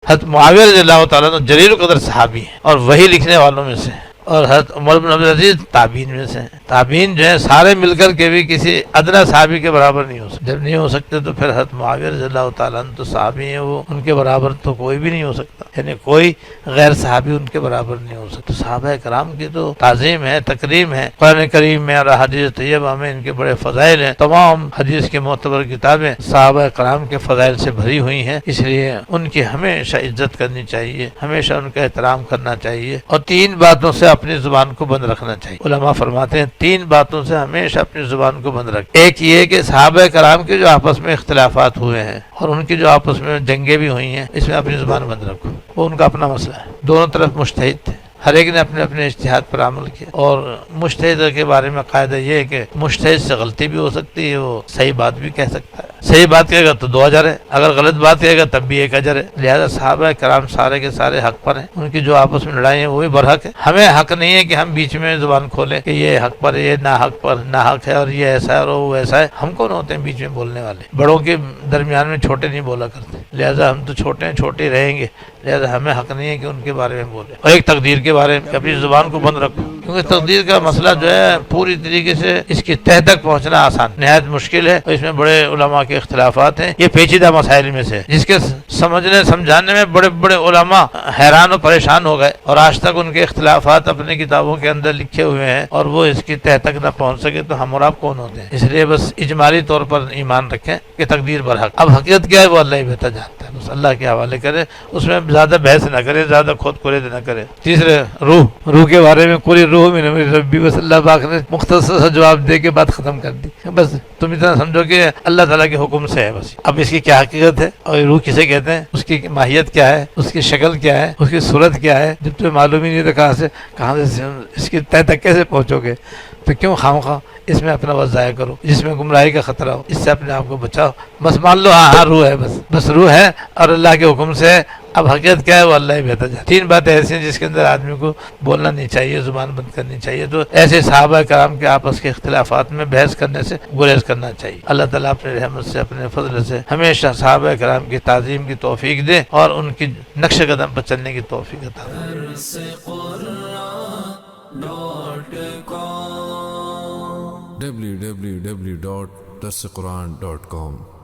حضرت معاویہ رضی اللہ تعالیٰ عنہ جلیل القدر صحابی ہیں اور وہی لکھنے والوں میں سے، اور حضرت عمر بن عبدالعزیز تابعین میں سے ہیں۔ تابعین جو ہیں سارے مل کر کے بھی کسی ادنا صحابی کے برابر نہیں ہو سکتے، جب نہیں ہو سکتے تو پھر حضرت معاویہ رضی اللہ تعالیٰ عنہ تو صحابی ہیں، وہ ان کے برابر تو کوئی بھی نہیں ہو سکتا، یعنی کوئی غیر صحابی ان کے برابر نہیں ہو سکتا۔ صحابہ کرام کی تو تعظیم ہے، تکریم ہے، قرآن کریم میں اور حدیث طیبہ میں ان کے بڑے فضائل ہیں۔ تمام حدیث کی معتبر کتابیں صحابہ کرام کے فضائل سے بھری ہوئی ہیں، اس لیے ان کی ہمیشہ عزت کرنی چاہیے، ہمیشہ ان کا احترام کرنا چاہیے، اور تین باتوں سے اپنی زبان کو بند رکھنا چاہیے۔ علماء فرماتے ہیں تین باتوں سے ہمیشہ اپنی زبان کو بند رکھ۔ ایک یہ کہ صحابہ کرام کے جو آپس میں اختلافات ہوئے ہیں اور ان کی جو آپس میں جنگیں بھی ہوئی ہیں، اس میں اپنی زبان بند رکھو، وہ ان کا اپنا مسئلہ ہے۔ دونوں طرف مجتہد تھے، ہر ایک نے اپنے اپنے اجتہاد پر عمل کیا، اور مجتہد کے بارے میں قاعدہ یہ ہے کہ مجتہد سے غلطی بھی ہو سکتی ہے، وہ صحیح بات بھی کہہ سکتا ہے، صحیح بات کہے گا تو 2 اجر ہے، اگر غلط بات کہے گا تب بھی 1 اجر ہے۔ لہذا صحابہ کرام سارے کے سارے حق پر ہیں، ان کی جو آپس میں لڑائی ہے وہ بھی برحق ہے۔ ہمیں حق نہیں ہے کہ ہم بیچ میں زبان کھولیں کہ یہ حق پر ہے، یہ ناحق پر ناحق ہے، اور یہ ایسا ہے اور وہ ایسا ہے۔ ہم کون ہوتے ہیں بیچ میں بولنے والے؟ بڑوں کے درمیان میں چھوٹے نہیں بولا کرتے، لہذا ہم تو چھوٹے ہیں، چھوٹے ہی رہیں گے، لہذا ہمیں حق نہیں ہے کہ ان کے بارے میں بولیں۔ اور ایک تقدیر کے بارے میں اپنی زبان کو بند رکھو، کیونکہ تقدیر کا مسئلہ جو ہے پوری طریقے سے اس کی تہ تک پہنچنا آسان نہایت مشکل ہے، اور اس میں بڑے علماء کے اختلافات ہیں۔ یہ پیچیدہ مسائل میں سے جس کے سمجھنے سمجھانے میں بڑے بڑے علماء حیران و پریشان ہو گئے، اور آج تک ان کے اختلافات اپنے کتابوں کے اندر لکھے ہوئے ہیں، اور وہ اس کی تہ تک نہ پہنچ سکے تو ہم اور آپ کون ہوتے ہیں؟ اس لیے بس اجمالی طور پر ایمان رکھیں کہ تقدیر برحق۔ اب حقیقت کیا ہے وہ اللہ ہی بہتر جانتا ہے، بس اللہ کے حوالے کرے، اس میں زیادہ بحث نہ کرے، زیادہ خود کلید نہ کرے۔ تیسرے روح کے بارے میں کوئی روح میں نہیں ربی، بس اللہ پاک نے مختصر سا جواب دے کے بات ختم کر دی، بس تم اتنا سمجھو کہ اللہ تعالیٰ کے حکم سے ہے بس۔ اب اس کی کیا حقیقت ہے اور روح کسے کہتے ہیں، اس کی ماہیت کیا ہے، اس کی شکل کیا ہے، اس کی صورت کیا ہے، جب تمہیں معلوم ہی نہیں تو کہاں سے اس کی تہ تک کیسے پہنچو گے؟ تو کیوں خواہ اس میں اپنا وقت ضائع کرو، جس میں گمراہی کا خطرہ ہو، اس سے اپنے آپ کو بچاؤ۔ بس مان لو ہاں روح ہے، بس روح ہے اور اللہ کے حکم سے ہے۔ اب حقیقت کیا ہے وہ اللہ ہی بہتر جانتا ہے۔ 3 باتیں ایسی ہیں جس کے اندر آدمی کو بولنا نہیں چاہیے، زبان بند کرنی چاہیے، تو ایسے صحابہ کرام کے آپس کے اختلافات میں بحث کرنے سے گریز کرنا چاہیے۔ اللہ تعالیٰ اپنے رحمت سے، اپنے فضل سے ہمیشہ صحابہ کرام کی تعظیم کی توفیق دے اور ان کی نقش قدم پر چلنے کی توفیق عطا www.darsequran.com